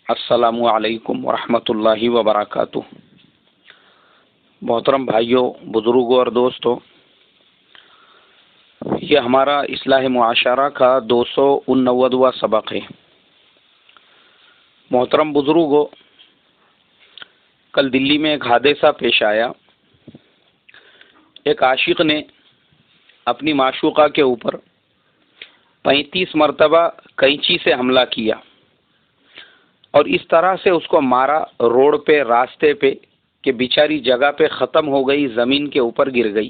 السلام علیکم ورحمۃ اللہ وبرکاتہ۔ محترم بھائیوں، بزرگوں اور دوستوں، یہ ہمارا اصلاح معاشرہ کا 289واں سبق ہے۔ محترم بزرگوں، کل دلی میں ایک حادثہ پیش آیا۔ ایک عاشق نے اپنی معشوقہ کے اوپر 35 مرتبہ قینچی سے حملہ کیا اور اس طرح سے اس کو مارا روڈ پہ، راستے پہ، کہ بیچاری جگہ پہ ختم ہو گئی، زمین کے اوپر گر گئی۔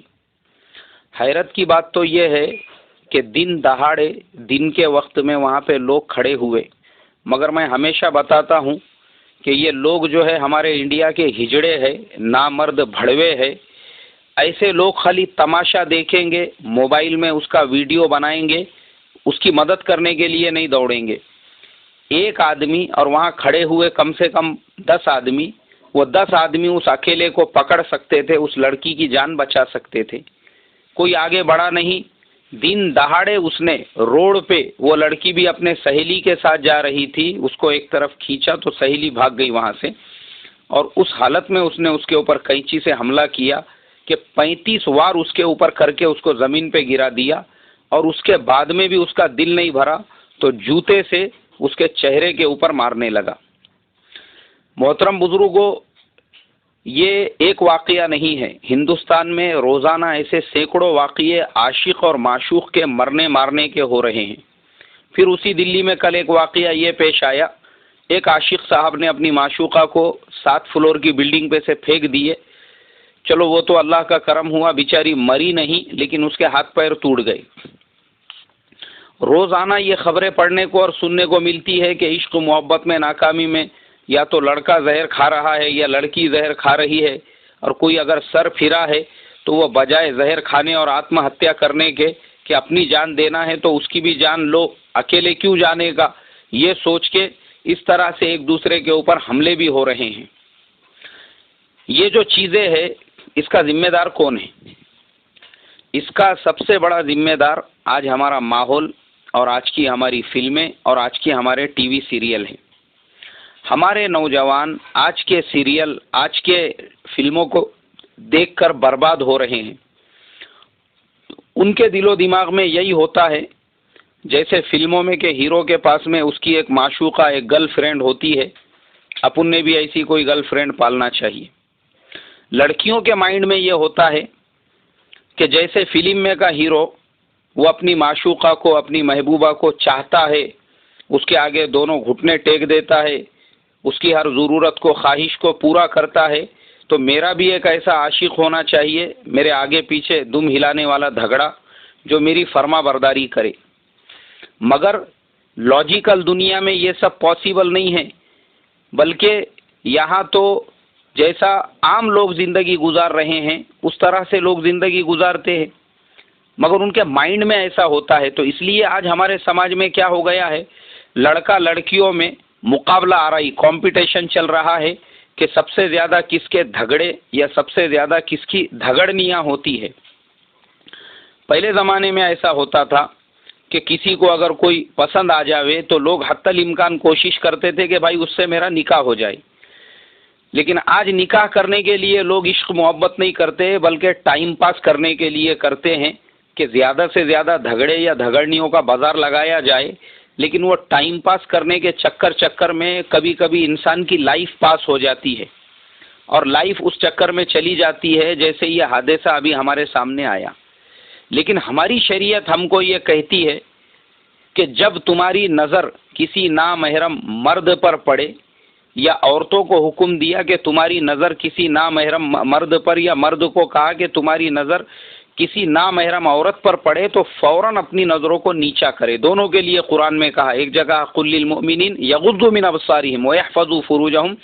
حیرت کی بات تو یہ ہے کہ دن دہاڑے، دن کے وقت میں وہاں پہ لوگ کھڑے ہوئے، مگر میں ہمیشہ بتاتا ہوں کہ یہ لوگ جو ہے ہمارے انڈیا کے ہجڑے ہیں، نامرد بھڑوے ہیں۔ ایسے لوگ خالی تماشا دیکھیں گے، موبائل میں اس کا ویڈیو بنائیں گے، اس کی مدد کرنے کے لیے نہیں دوڑیں گے۔ ایک آدمی اور وہاں کھڑے ہوئے کم سے کم 10 آدمی، وہ 10 آدمی اس اکیلے کو پکڑ سکتے تھے، اس لڑکی کی جان بچا سکتے تھے۔ کوئی آگے بڑھا نہیں۔ دن دہاڑے اس نے روڈ پہ، وہ لڑکی بھی اپنے سہیلی کے ساتھ جا رہی تھی، اس کو ایک طرف کھینچا تو سہیلی بھاگ گئی وہاں سے، اور اس حالت میں اس نے اس کے اوپر قینچی سے حملہ کیا کہ 35 وار اس کے اوپر کر کے اس کو زمین پہ گرا دیا، اور اس کے بعد میں بھی اس کا دل نہیں بھرا تو جوتے سے اس کے چہرے کے اوپر مارنے لگا۔ محترم بزرگوں، یہ ایک واقعہ نہیں ہے، ہندوستان میں روزانہ ایسے سینکڑوں واقعے عاشق اور معشوق کے مرنے مارنے کے ہو رہے ہیں۔ پھر اسی دلی میں کل ایک واقعہ یہ پیش آیا، ایک عاشق صاحب نے اپنی معشوقہ کو 7 فلور کی بلڈنگ پہ سے پھینک دیے۔ چلو وہ تو اللہ کا کرم ہوا، بیچاری مری نہیں، لیکن اس کے ہاتھ پیر ٹوٹ گئے۔ روزانہ یہ خبریں پڑھنے کو اور سننے کو ملتی ہے کہ عشق محبت میں ناکامی میں یا تو لڑکا زہر کھا رہا ہے یا لڑکی زہر کھا رہی ہے، اور کوئی اگر سر پھرا ہے تو وہ بجائے زہر کھانے اور آتم ہتیا کرنے کے کہ اپنی جان دینا ہے تو اس کی بھی جان لو، اکیلے کیوں جانے گا، یہ سوچ کے اس طرح سے ایک دوسرے کے اوپر حملے بھی ہو رہے ہیں۔ یہ جو چیزیں ہیں، اس کا ذمہ دار کون ہے؟ اس کا سب سے بڑا ذمہ دار آج ہمارا ماحول اور آج کی ہماری فلمیں اور آج کی ہمارے ٹی وی سیریل ہیں۔ ہمارے نوجوان آج کے سیریل، آج کے فلموں کو دیکھ کر برباد ہو رہے ہیں۔ ان کے دل و دماغ میں یہی ہوتا ہے جیسے فلموں میں کہ ہیرو کے پاس میں اس کی ایک معشوقہ، ایک گرل فرینڈ ہوتی ہے، اپن نے بھی ایسی کوئی گرل فرینڈ پالنا چاہیے۔ لڑکیوں کے مائنڈ میں یہ ہوتا ہے کہ جیسے فلم میں کا ہیرو وہ اپنی معشوقہ کو، اپنی محبوبہ کو چاہتا ہے، اس کے آگے دونوں گھٹنے ٹیک دیتا ہے، اس کی ہر ضرورت کو، خواہش کو پورا کرتا ہے، تو میرا بھی ایک ایسا عاشق ہونا چاہیے، میرے آگے پیچھے دم ہلانے والا دھگڑا، جو میری فرما برداری کرے۔ مگر لاجیکل دنیا میں یہ سب پاسبل نہیں ہے، بلکہ یہاں تو جیسا عام لوگ زندگی گزار رہے ہیں اس طرح سے لوگ زندگی گزارتے ہیں، مگر ان کے مائنڈ میں ایسا ہوتا ہے۔ تو اس لیے آج ہمارے سماج میں کیا ہو گیا ہے، لڑکا لڑکیوں میں مقابلہ آرائی، کمپٹیشن چل رہا ہے کہ سب سے زیادہ کس کے دھگڑے یا سب سے زیادہ کس کی دھگڑنیاں ہوتی ہے۔ پہلے زمانے میں ایسا ہوتا تھا کہ کسی کو اگر کوئی پسند آ جاوے تو لوگ حتی الامکان کوشش کرتے تھے کہ بھائی اس سے میرا نکاح ہو جائے، لیکن آج نکاح کرنے کے لیے لوگ عشق محبت نہیں کرتے، بلکہ ٹائم پاس کرنے کے لیے کرتے ہیں کہ زیادہ سے زیادہ دھگڑے یا دھگڑنیوں کا بازار لگایا جائے، لیکن وہ ٹائم پاس کرنے کے چکر میں کبھی کبھی انسان کی لائف پاس ہو جاتی ہے، اور لائف اس چکر میں چلی جاتی ہے، جیسے یہ حادثہ ابھی ہمارے سامنے آیا۔ لیکن ہماری شریعت ہم کو یہ کہتی ہے کہ جب تمہاری نظر کسی نامحرم مرد پر پڑے، یا عورتوں کو حکم دیا کہ تمہاری نظر کسی نامحرم مرد پر، یا مرد کو کہا کہ تمہاری نظر کسی نامحرم عورت پر پڑے تو فوراً اپنی نظروں کو نیچا کرے۔ دونوں کے لیے قرآن میں کہا، ایک جگہ قل للمؤمنین یغضوا من ابصارہم ویحفظوا فروجہم،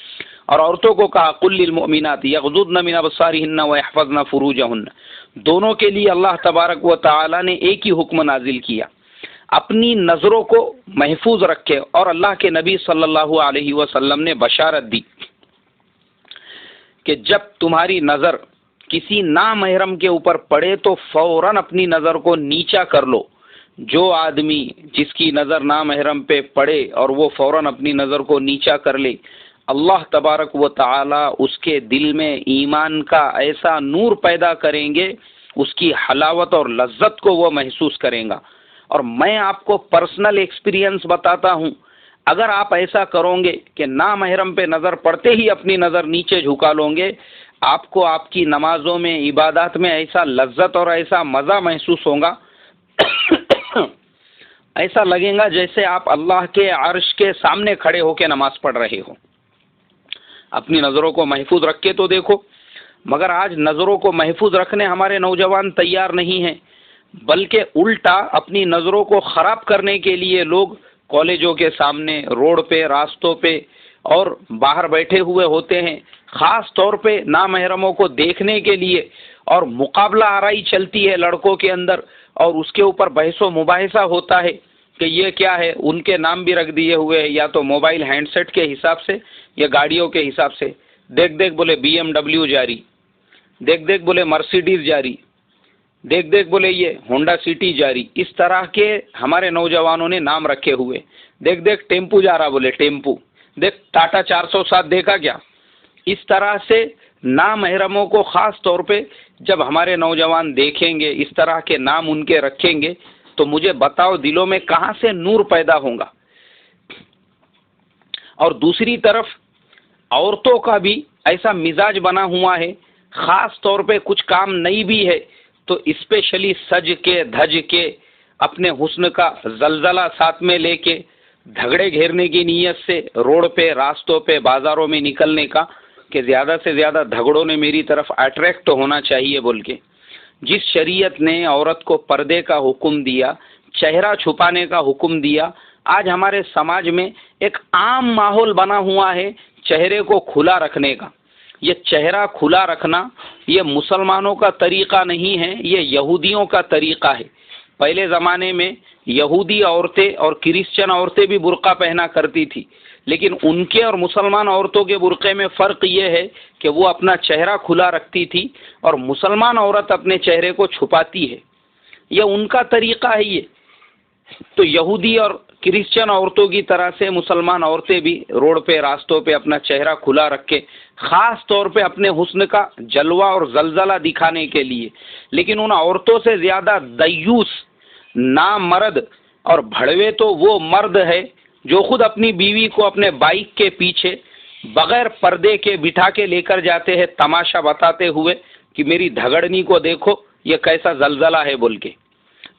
اور عورتوں کو کہا قل للمؤمنات یغضضن من ابصارہن ویحفظن فروجہن۔ دونوں کے لیے اللہ تبارک و تعالی نے ایک ہی حکم نازل کیا، اپنی نظروں کو محفوظ رکھے، اور اللہ کے نبی صلی اللہ علیہ وسلم نے بشارت دی کہ جب تمہاری نظر کسی نامحرم کے اوپر پڑے تو فوراً اپنی نظر کو نیچا کر لو۔ جو آدمی جس کی نظر نامحرم پہ پڑے اور وہ فوراً اپنی نظر کو نیچا کر لے، اللہ تبارک و تعالی اس کے دل میں ایمان کا ایسا نور پیدا کریں گے، اس کی حلاوت اور لذت کو وہ محسوس کریں گا۔ اور میں آپ کو پرسنل ایکسپیرینس بتاتا ہوں، اگر آپ ایسا کرو گے کہ نامحرم پہ نظر پڑتے ہی اپنی نظر نیچے جھکا لو گے، آپ کو آپ کی نمازوں میں، عبادات میں ایسا لذت اور ایسا مزہ محسوس ہوگا، ایسا لگے گا جیسے آپ اللہ کے عرش کے سامنے کھڑے ہو کے نماز پڑھ رہے ہو۔ اپنی نظروں کو محفوظ رکھ کے تو دیکھو۔ مگر آج نظروں کو محفوظ رکھنے ہمارے نوجوان تیار نہیں ہیں، بلکہ الٹا اپنی نظروں کو خراب کرنے کے لیے لوگ کالجوں کے سامنے، روڈ پہ، راستوں پہ اور باہر بیٹھے ہوئے ہوتے ہیں، خاص طور پہ نامحرموں کو دیکھنے کے لیے، اور مقابلہ آرائی چلتی ہے لڑکوں کے اندر، اور اس کے اوپر بحث و مباحثہ ہوتا ہے کہ یہ کیا ہے، ان کے نام بھی رکھ دیے ہوئے ہیں، یا تو موبائل ہینڈ سیٹ کے حساب سے یا گاڑیوں کے حساب سے۔ دیکھ دیکھ بولے بی ایم ڈبلیو جاری، دیکھ دیکھ بولے مرسیڈیز جاری، دیکھ دیکھ بولے یہ ہونڈا سٹی جاری، اس طرح کے ہمارے نوجوانوں نے نام رکھے ہوئے۔ دیکھ دیکھ ٹیمپو جا رہا، بولے ٹیمپو، دیکھ ٹاٹا 407 دیکھا کیا۔ اس طرح سے نامحرموں کو خاص طور پہ جب ہمارے نوجوان دیکھیں گے، اس طرح کے نام ان کے رکھیں گے، تو مجھے بتاؤ دلوں میں کہاں سے نور پیدا ہوگا۔ اور دوسری طرف عورتوں کا بھی ایسا مزاج بنا ہوا ہے، خاص طور پہ کچھ کام نہیں بھی ہے تو اسپیشلی سج کے دھج کے اپنے حسن کا زلزلہ ساتھ میں لے کے جھگڑے گھیرنے کی نیت سے روڈ پہ، راستوں پہ، بازاروں میں نکلنے کا، کہ زیادہ سے زیادہ جھگڑوں نے میری طرف اٹریکٹ ہونا چاہیے بول کے۔ جس شریعت نے عورت کو پردے کا حکم دیا، چہرہ چھپانے کا حکم دیا، آج ہمارے سماج میں ایک عام ماحول بنا ہوا ہے چہرے کو کھلا رکھنے کا۔ یہ چہرہ کھلا رکھنا یہ مسلمانوں کا طریقہ نہیں ہے، یہ یہودیوں کا طریقہ ہے۔ پہلے زمانے میں یہودی عورتیں اور کرسچن عورتیں بھی برقع پہنا کرتی تھی، لیکن ان کے اور مسلمان عورتوں کے برقعے میں فرق یہ ہے کہ وہ اپنا چہرہ کھلا رکھتی تھی اور مسلمان عورت اپنے چہرے کو چھپاتی ہے۔ یہ ان کا طریقہ ہے۔ یہ تو یہودی اور کرسچن عورتوں کی طرح سے مسلمان عورتیں بھی روڈ پہ، راستوں پہ اپنا چہرہ کھلا رکھ کے، خاص طور پہ اپنے حسن کا جلوہ اور زلزلہ دکھانے کے لیے۔ لیکن ان عورتوں سے زیادہ دیوس، نامرد اور بھڑوے تو وہ مرد ہے جو خود اپنی بیوی کو اپنے بائک کے پیچھے بغیر پردے کے بٹھا کے لے کر جاتے ہیں، تماشا بتاتے ہوئے کہ میری دھگڑنی کو دیکھو یہ کیسا زلزلہ ہے بول کے،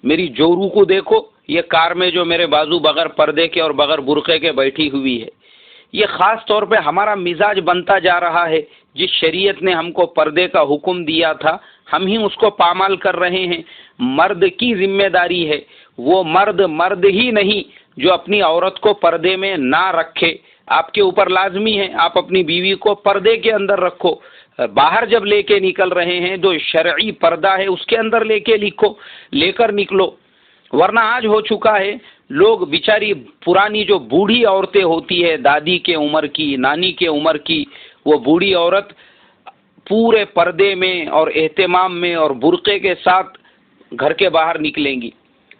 میری جورو کو دیکھو یہ کار میں جو میرے بازو بغیر پردے کے اور بغیر برقعے کے بیٹھی ہوئی ہے۔ یہ خاص طور پہ ہمارا مزاج بنتا جا رہا ہے۔ جس شریعت نے ہم کو پردے کا حکم دیا تھا، ہم ہی اس کو پامال کر رہے ہیں۔ مرد کی ذمہ داری ہے، وہ مرد ہی نہیں جو اپنی عورت کو پردے میں نہ رکھے۔ آپ کے اوپر لازمی ہے آپ اپنی بیوی کو پردے کے اندر رکھو۔ باہر جب لے کے نکل رہے ہیں جو شرعی پردہ ہے اس کے اندر لے کر نکلو، ورنہ آج ہو چکا ہے لوگ بیچاری پرانی جو بوڑھی عورتیں ہوتی ہے، دادی کے عمر کی، نانی کے عمر کی، وہ بوڑھی عورت پورے پردے میں اور اہتمام میں اور برقعے کے ساتھ گھر کے باہر نکلیں گی،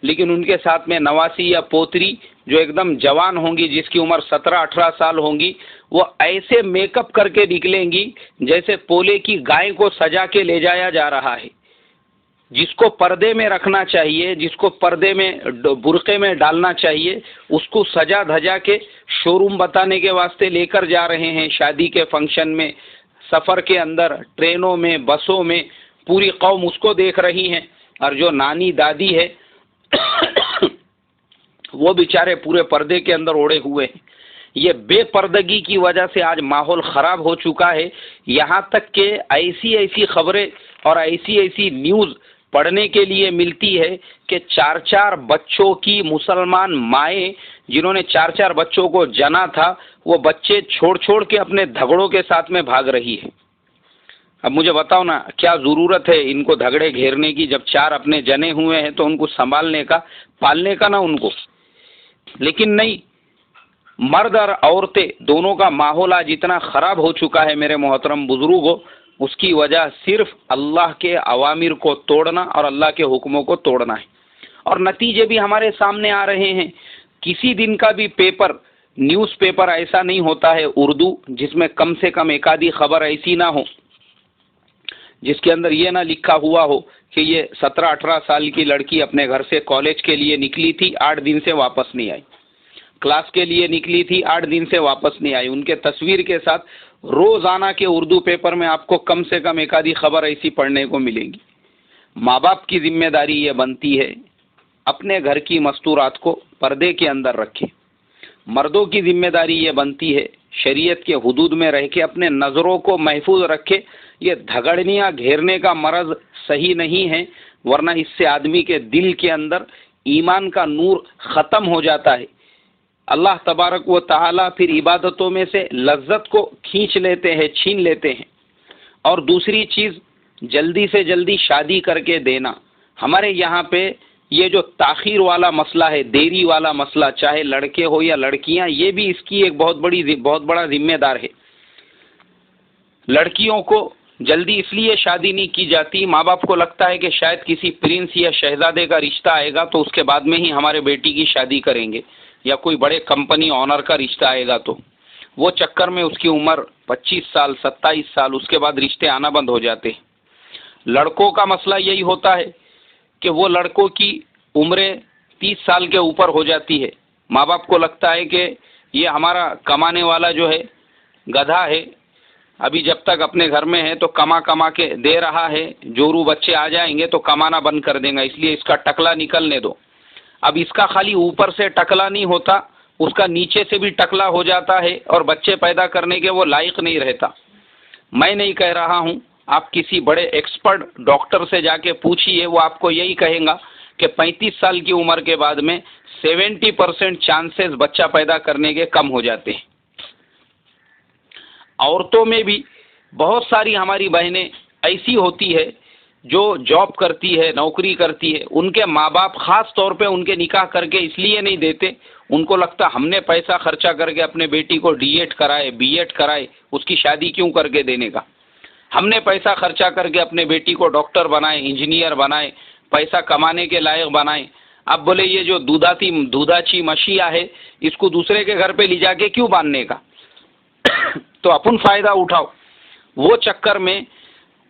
لیکن ان کے ساتھ میں نواسی یا پوتری جو ایک دم جوان ہوں گی، جس کی عمر 17-18 سال ہوں گی، وہ ایسے میک اپ کر کے نکلیں گی جیسے پولے کی گائے کو سجا کے لے جایا جا رہا ہے۔ جس کو پردے میں رکھنا چاہیے، جس کو پردے میں برقعے میں ڈالنا چاہیے، اس کو سجا دھجا کے شو روم بتانے کے واسطے لے کر جا رہے ہیں، شادی کے فنکشن میں، سفر کے اندر، ٹرینوں میں، بسوں میں، پوری قوم اس کو دیکھ رہی ہے، اور جو نانی دادی ہے وہ بیچارے پورے پردے کے اندر اوڑے ہوئے ہیں۔ یہ بے پردگی کی وجہ سے آج ماحول خراب ہو چکا ہے، یہاں تک کہ ایسی خبریں اور ایسی نیوز پڑھنے کے لیے ملتی ہے کہ 4 بچوں کی مسلمان مائیں جنہوں نے 4 بچوں کو جنا تھا، وہ بچے چھوڑ کے اپنے دھگڑوں کے ساتھ میں بھاگ رہی ہے۔ اب مجھے بتاؤ نا کیا ضرورت ہے ان کو دھگڑے گھیرنے کی؟ جب 4 اپنے جنے ہوئے ہیں تو ان کو سنبھالنے کا، پالنے کا نا ان کو۔ لیکن نہیں، مرد اور عورتیں دونوں کا ماحول آج اتنا خراب ہو چکا ہے میرے محترم بزرگوں، اس کی وجہ صرف اللہ کے اوامر کو توڑنا اور اللہ کے حکموں کو توڑنا ہے۔ اور نتیجے بھی ہمارے سامنے آ رہے ہیں. کسی دن کا بھی پیپر، نیوز پیپر ایسا نہیں ہوتا ہے اردو جس میں کم سے کم ایک آدھی خبر ایسی نہ ہو جس کے اندر یہ نہ لکھا ہوا ہو کہ یہ 17-18 سال کی لڑکی اپنے گھر سے کالج کے لیے نکلی تھی، 8 دن سے واپس نہیں آئی. کلاس کے لیے نکلی تھی، 8 دن سے واپس نہیں آئی. ان کے تصویر کے ساتھ روزانہ کے اردو پیپر میں آپ کو کم سے کم ایک آدھی خبر ایسی پڑھنے کو ملے گی. ماں باپ کی ذمہ داری یہ بنتی ہے اپنے گھر کی مستورات کو پردے کے اندر رکھے. مردوں کی ذمہ داری یہ بنتی ہے شریعت کے حدود میں رہ کے اپنے نظروں کو محفوظ رکھے. یہ دھگڑنیاں گھیرنے کا مرض صحیح نہیں ہے، ورنہ اس سے آدمی کے دل کے اندر ایمان کا نور ختم ہو جاتا ہے. اللہ تبارک و تعالی پھر عبادتوں میں سے لذت کو کھینچ لیتے ہیں، چھین لیتے ہیں. اور دوسری چیز، جلدی سے جلدی شادی کر کے دینا. ہمارے یہاں پہ یہ جو تاخیر والا مسئلہ ہے، دیری والا مسئلہ، چاہے لڑکے ہو یا لڑکیاں، یہ بھی اس کی ایک بہت بڑا ذمہ دار ہے. لڑکیوں کو جلدی اس لیے شادی نہیں کی جاتی، ماں باپ کو لگتا ہے کہ شاید کسی پرنس یا شہزادے کا رشتہ آئے گا تو اس کے بعد میں ہی ہمارے بیٹی کی شادی کریں گے، یا کوئی بڑے کمپنی آنر کا رشتہ آئے گا تو وہ چکر میں اس کی عمر 25 سال 27 سال، اس کے بعد رشتے آنا بند ہو جاتے ہیں. لڑکوں کا مسئلہ یہی ہوتا ہے کہ وہ لڑکوں کی عمریں 30 سال کے اوپر ہو جاتی ہے. ماں باپ کو لگتا ہے کہ یہ ہمارا کمانے والا جو ہے گدھا ہے، ابھی جب تک اپنے گھر میں ہے تو کما کے دے رہا ہے، جورو بچے آ جائیں گے تو کمانا بند کر دیں گا، اس لیے اس کا ٹکلا نکلنے دو. اب اس کا خالی اوپر سے ٹکلا نہیں ہوتا، اس کا نیچے سے بھی ٹکلا ہو جاتا ہے اور بچے پیدا کرنے کے وہ لائق نہیں رہتا. میں نہیں کہہ رہا ہوں، آپ کسی بڑے ایکسپرٹ ڈاکٹر سے جا کے پوچھیے، وہ آپ کو یہی کہیں گا کہ 35 سال کی عمر کے بعد میں 70% چانسز بچہ پیدا کرنے کے کم ہو جاتے ہیں. عورتوں میں بھی بہت ساری ہماری بہنیں ایسی ہوتی ہے جو جاب کرتی ہے، نوکری کرتی ہے، ان کے ماں باپ خاص طور پہ ان کے نکاح کر کے اس لیے نہیں دیتے، ان کو لگتا ہم نے پیسہ خرچہ کر کے اپنے بیٹی کو ڈی ایڈ کرائے، بی ایڈ کرائے، اس کی شادی کیوں کر کے دینے کا. ہم نے پیسہ خرچہ کر کے اپنے بیٹی کو ڈاکٹر بنائے، انجینئر بنائے، پیسہ کمانے کے لائق بنائے. اب بولے یہ جو دوداچی مشیا ہے اس کو دوسرے کے گھر پہ لے جا کے کیوں باندھنے کا، تو اپن فائدہ اٹھاؤ. وہ چکر میں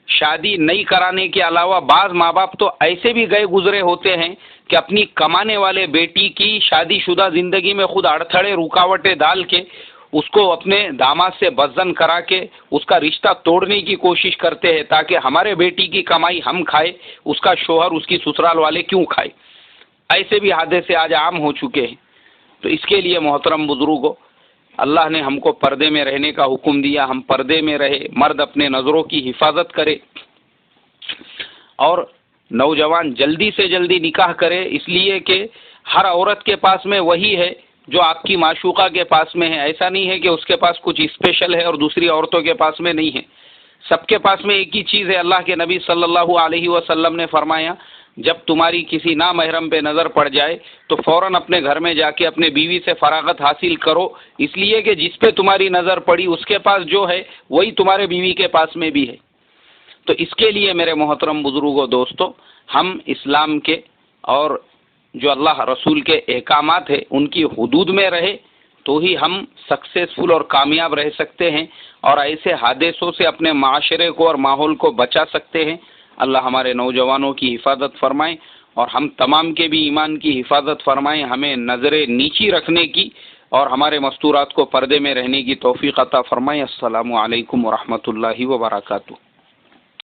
شادی نہیں کرانے کے علاوہ بعض ماں باپ تو ایسے بھی گئے گزرے ہوتے ہیں کہ اپنی کمانے والے بیٹی کی شادی شدہ زندگی میں خود اڑتھڑے رکاوٹیں ڈال کے اس کو اپنے داماد سے بدزن کرا کے اس کا رشتہ توڑنے کی کوشش کرتے ہیں تاکہ ہمارے بیٹی کی کمائی ہم کھائے، اس کا شوہر اس کی سسرال والے کیوں کھائے. ایسے بھی حادثے آج عام ہو چکے ہیں. تو اس کے لیے محترم بزرگوں، اللہ نے ہم کو پردے میں رہنے کا حکم دیا، ہم پردے میں رہے. مرد اپنے نظروں کی حفاظت کرے اور نوجوان جلدی سے جلدی نکاح کرے، اس لیے کہ ہر عورت کے پاس میں وہی ہے جو آپ کی معشوقہ کے پاس میں ہے. ایسا نہیں ہے کہ اس کے پاس کچھ اسپیشل ہے اور دوسری عورتوں کے پاس میں نہیں ہے. سب کے پاس میں ایک ہی چیز ہے. اللہ کے نبی صلی اللہ علیہ وسلم نے فرمایا جب تمہاری کسی نامحرم پہ نظر پڑ جائے تو فوراً اپنے گھر میں جا کے اپنے بیوی سے فراغت حاصل کرو، اس لیے کہ جس پہ تمہاری نظر پڑی اس کے پاس جو ہے وہی تمہارے بیوی کے پاس میں بھی ہے. تو اس کے لیے میرے محترم بزرگوں دوستو، ہم اسلام کے اور جو اللہ رسول کے احکامات ہیں ان کی حدود میں رہے تو ہی ہم سکسیسفل اور کامیاب رہ سکتے ہیں اور ایسے حادثوں سے اپنے معاشرے کو اور ماحول کو بچا سکتے ہیں. اللہ ہمارے نوجوانوں کی حفاظت فرمائیں اور ہم تمام کے بھی ایمان کی حفاظت فرمائیں. ہمیں نظریں نیچی رکھنے کی اور ہمارے مستورات کو پردے میں رہنے کی توفیق عطا فرمائیں. السلام علیکم ورحمۃ اللہ وبرکاتہ.